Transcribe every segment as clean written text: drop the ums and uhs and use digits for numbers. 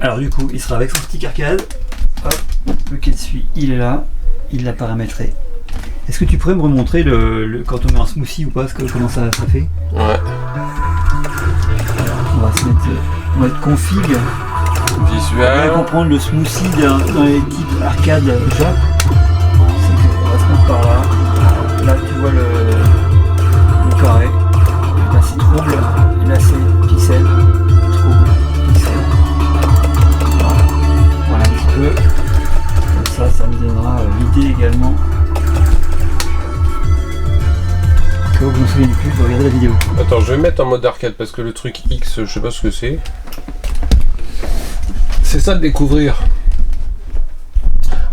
Alors du coup, il sera avec son stick arcade. Hop, le quai de suie, il est là. Il l'a paramétré. Est-ce que tu pourrais me remontrer quand on met un smoothie ou pas, comment ça fait? Ouais. Alors, on va se mettre config. Visuel. On va comprendre le smoothie dans les types arcade Jap. On va se mettre par là. Là tu vois le carré. Là c'est trouble. Et là c'est pixel. Trouble. Pixel. Voilà un petit peu. Comme ça me donnera l'idée également. Que vous ne vous souvenez plus de regarder la vidéo. Attends, je vais mettre en mode arcade parce que le truc X, je sais pas ce que c'est. C'est ça de découvrir.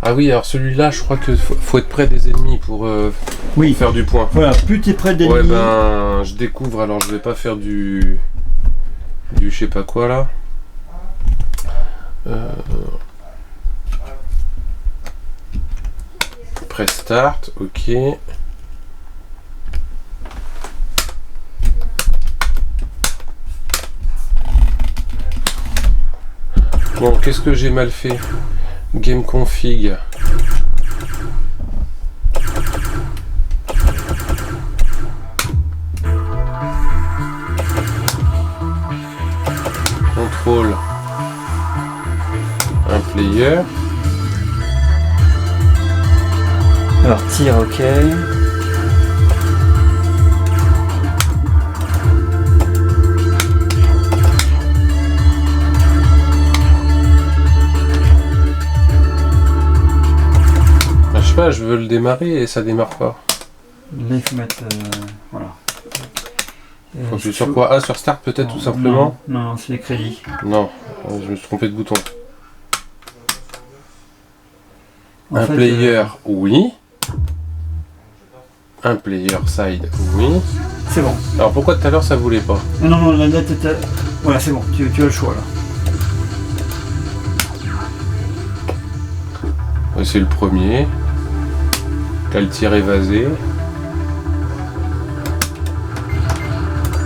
Ah oui, alors celui-là, je crois que faut être près des ennemis pour faire du point. Voilà, plus tu es près des ennemis. Ouais, ben, je découvre, alors je vais pas faire du je sais pas quoi là. Press start, ok. Bon, qu'est-ce que j'ai mal fait? Game config. Contrôle. Un player. Alors tir, ok. Je sais pas, je veux le démarrer et ça démarre pas. Là il faut mettre voilà. Faut que je sur quoi? Ah, sur start peut-être tout simplement. Non, c'est les crédits. Non, je me suis trompé de bouton. En un fait, player, oui. Un player side, oui. C'est bon. Alors pourquoi tout à l'heure ça voulait pas? Non, la net était... Voilà, c'est bon, tu as le choix là. Ouais, c'est le premier. T'as le tir évasé.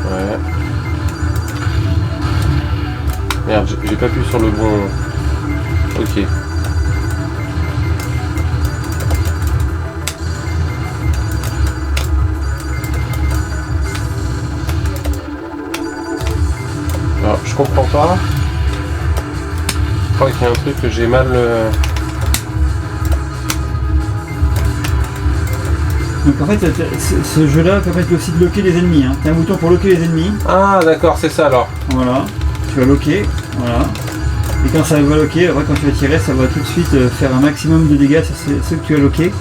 Ouais. Merde, j'ai pas pu sur le bon... Ok. Alors, je comprends pas. Je crois qu'il y a un truc que j'ai mal... Donc en fait, ce jeu-là permet aussi de loquer les ennemis. Hein. T'as un bouton pour loquer les ennemis. Ah d'accord, c'est ça alors. Voilà. Tu vas loquer. Voilà. Et quand ça va loquer, après quand tu vas tirer, ça va tout de suite faire un maximum de dégâts sur ceux que tu as loqués.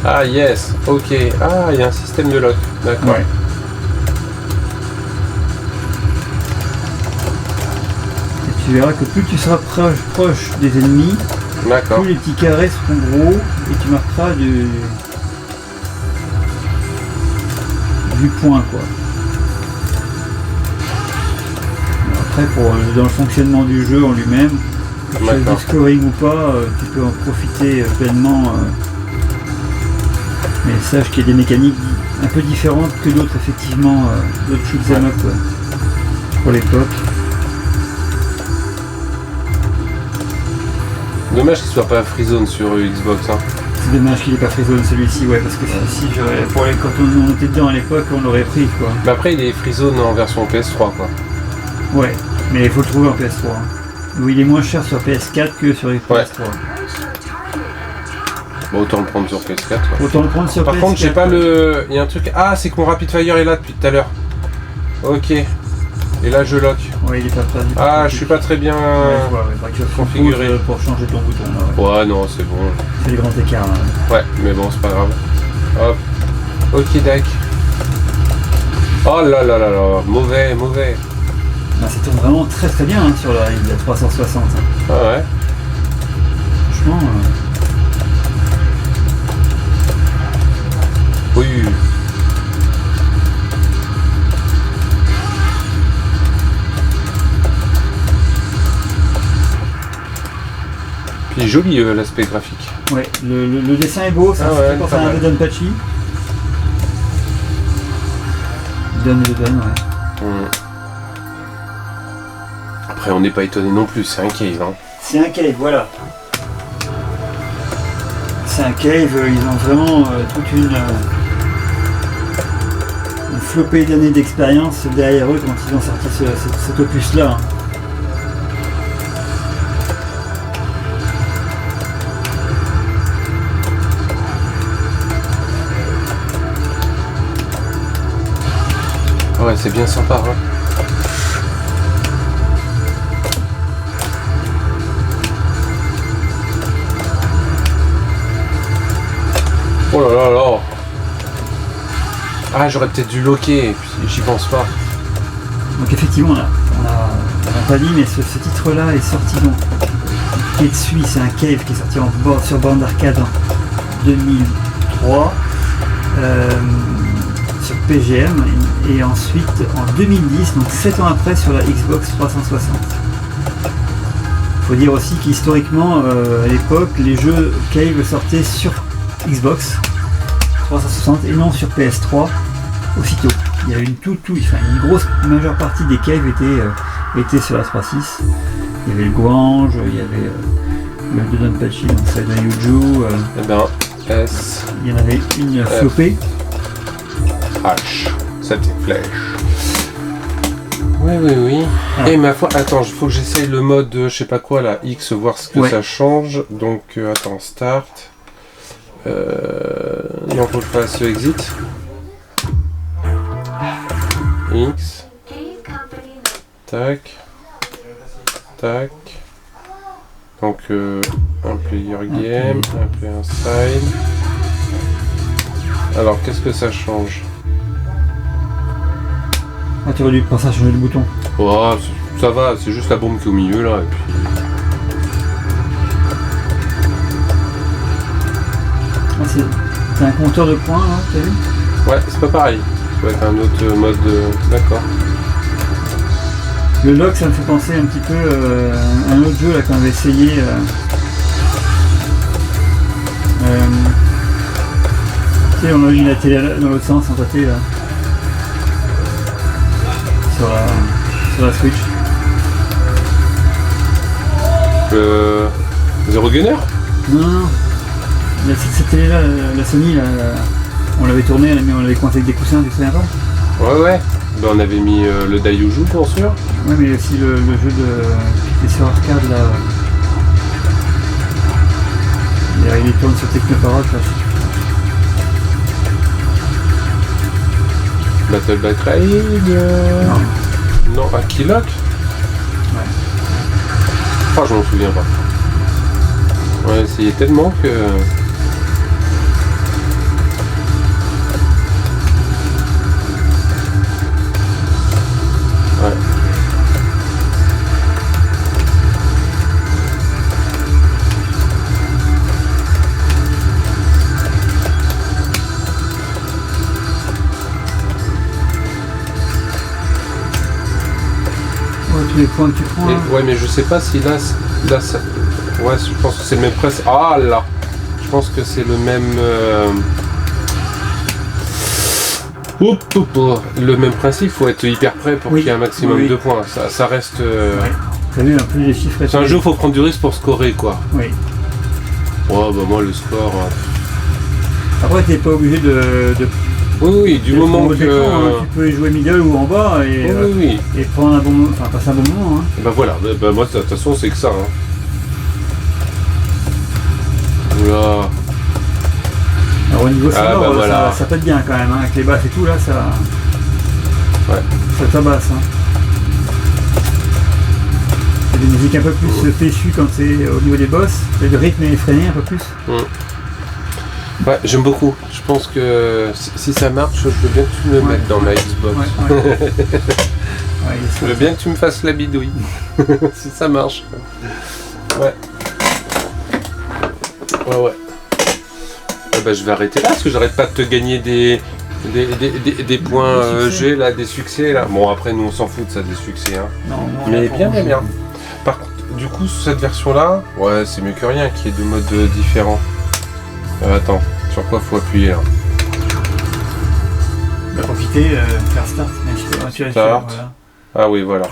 Ah yes, ok. Ah, il y a un système de lock. D'accord. Ouais. Et tu verras que plus tu seras proche des ennemis, plus les petits carrés seront gros et tu marqueras du point quoi. Après dans le fonctionnement du jeu en lui-même, que tu fasses du scoring ou pas, tu peux en profiter pleinement. Mais sache qu'il y a des mécaniques un peu différentes que d'autres effectivement, d'autres shoot'em up pour l'époque. Dommage qu'il soit pas freezone sur Xbox. Hein. C'est dommage qu'il n'ait pas freezone celui-ci, ouais, parce que si quand on était dedans à l'époque, on l'aurait pris quoi. Mais après il est freezone en version PS3 quoi. Ouais, mais il faut le trouver en PS3. Hein. Où il est moins cher sur PS4 que sur les PS3. Ouais. Bon, autant le prendre sur PS4. Quoi. Autant le prendre sur PS4. Par contre, j'ai pas le. Il y a un truc. Ah, c'est que mon Rapid Fire est là depuis tout à l'heure. Ok. Et là, je lock. Ouais, il est pas prêt. Ah, je suis pas très bien configuré. Pour changer ton bouton. Là, ouais, non, c'est bon. C'est les grands écarts. Là. Ouais, mais bon, c'est pas grave. Hop. Ok, deck. Oh là là là là. Mauvais. Ah, ça tourne vraiment très très bien hein, sur la 360. Hein. Ah ouais. Franchement. Oui. Puis joli l'aspect graphique. Ouais, le dessin est beau, ça fait penser à un peu Donpachi. Don, ouais. Après, on n'est pas étonné non plus, c'est un cave. Hein. C'est un cave, voilà. C'est un cave, ils ont vraiment toute une flopée d'années d'expérience derrière eux quand ils ont sorti cet opus-là. Hein. Ouais, c'est bien sympa. Hein. Oh là là là. Ah, j'aurais peut-être dû loquer, et puis j'y pense pas. Donc effectivement, on n'a pas dit, mais ce titre-là est sorti donc. Ketsui, c'est un cave qui est sorti sur bande d'arcade en 2003 sur PGM et ensuite en 2010, donc 7 ans après sur la Xbox 360. Faut dire aussi qu'historiquement, à l'époque, les jeux cave sortaient sur Xbox 360 et non sur PS3 aussitôt. Il y a une une grosse majeure partie des caves étaient sur la 3.6. Il y avait le Gouange, il y avait le Dodonpachi, donc ça de Yuju. Eh ben, S. Il y en avait une flopée. H. C'était flèche. Oui. Ah. Et ma foi, attends, il faut que j'essaye le mode, je sais pas quoi, là, X, voir ce que ça change. Donc, attends, start. Non, faut que je fasse exit. X. Tac. Tac. Donc, un player game, un player side. Alors, qu'est-ce que ça change? Ah, tu aurais dû penser à changer le bouton. Oh, ça va, c'est juste la bombe qui est au milieu là, et puis... Ah, c'est un compteur de points, là, t'as vu? Ouais, c'est pas pareil. Ça va être un autre mode D'accord. Le lock, ça me fait penser un petit peu à un autre jeu là qu'on avait essayé. Tu sais, on a eu la télé dans l'autre sens, en tâté là. Sur la Switch. Zero Gunner? Non. Cette télé là, la Sony, là, on l'avait tournée, on l'avait coincé avec des coussins, tu te souviens pas? Ouais. Ben, on avait mis le Daiyuju pour sûr. Ouais, mais aussi le jeu qui était sur arcade là. Il tourne sur Technoparade là. Battle Back Raid Non, à Killock? Ouais. Oh, je m'en souviens pas. On a essayé tellement que... Ouais. Tous les points que tu prends. Ouais, mais je sais pas si là ça... Ouais, je pense que c'est le même principe. Ah là! Je pense que c'est le même... Le même principe, faut être hyper prêt pour qu'il y ait un maximum de points. Ça reste... Ouais. T'as vu un peu les chiffres. C'est un jeu où faut prendre du risque pour scorer, quoi. Oui. Ouais, bah moi le score... Après, t'es pas obligé de Oui, du moment que... tu peux jouer middle ou en bas et, et prendre un bon moment, enfin passer un bon moment. Hein. Bah voilà, bah moi de toute façon c'est que ça. Hein. Oula. Alors au niveau sonore, voilà. ça pète bien quand même, hein, avec les basses et tout là, ça... Ouais. Ça tabasse. Hein. C'est des musiques un peu plus péchues quand c'est au niveau des boss, et le rythme est effréné un peu plus. Ouais, j'aime beaucoup. Je pense que si ça marche, je veux bien que tu me le mettes dans ma Xbox. Je veux bien que tu me fasses la bidouille. Si ça marche. Ouais. Bah, je vais arrêter là parce que j'arrête pas de te gagner des points G là, des succès là. Bon après nous on s'en fout de ça des succès hein. Non, mais bien. Par contre, du coup cette version là, ouais c'est mieux que rien qu'il y ait deux modes différents. Attends, sur quoi faut appuyer là? On va profiter, faire start. Start. Voilà. Ah oui voilà.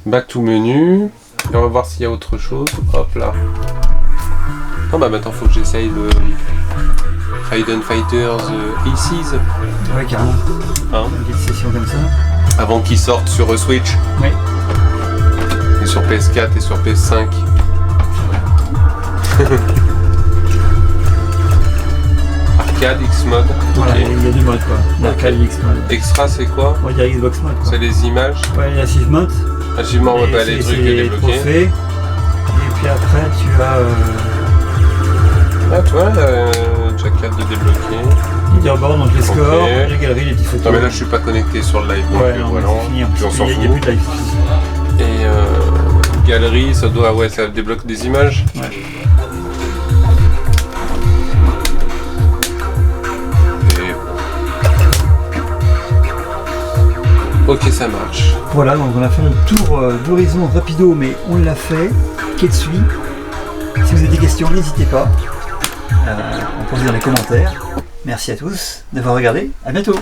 Back to menu. Et on va voir s'il y a autre chose. Hop là. Non bah maintenant faut que j'essaye le Raiden Fighters Aces. Ouais, carrément. Hein, Une petite session comme ça. avant qu'il sorte sur Switch. Oui. Et sur PS4 et sur PS5. Arcade, X-Mode. Voilà, Ok. il y a deux modes quoi. L'arcade et X-Mode. Extra c'est quoi? On va dire Xbox Mode quoi. C'est les images. Ouais, les achievements. Achievement, on va pas les trucs à débloquer. Trophées. Et puis après tu as Ah tu vois, Jack 4 de débloquer. leaderboard, donc les scores, les galeries, les petites photos. Non mais là je suis pas connecté sur le live, donc ouais, non, voilà. mais c'est fini, Puis on s'en il y a fout. plus de live. Et galerie, ça doit, ouais, ça débloque des images. Ouais. Et... Ok, ça marche. Voilà, donc on a fait le tour d'horizon rapido, mais on l'a fait. Ketsui. Si vous avez des questions, n'hésitez pas. On peut dire dans les commentaires. Merci à tous d'avoir regardé. À bientôt.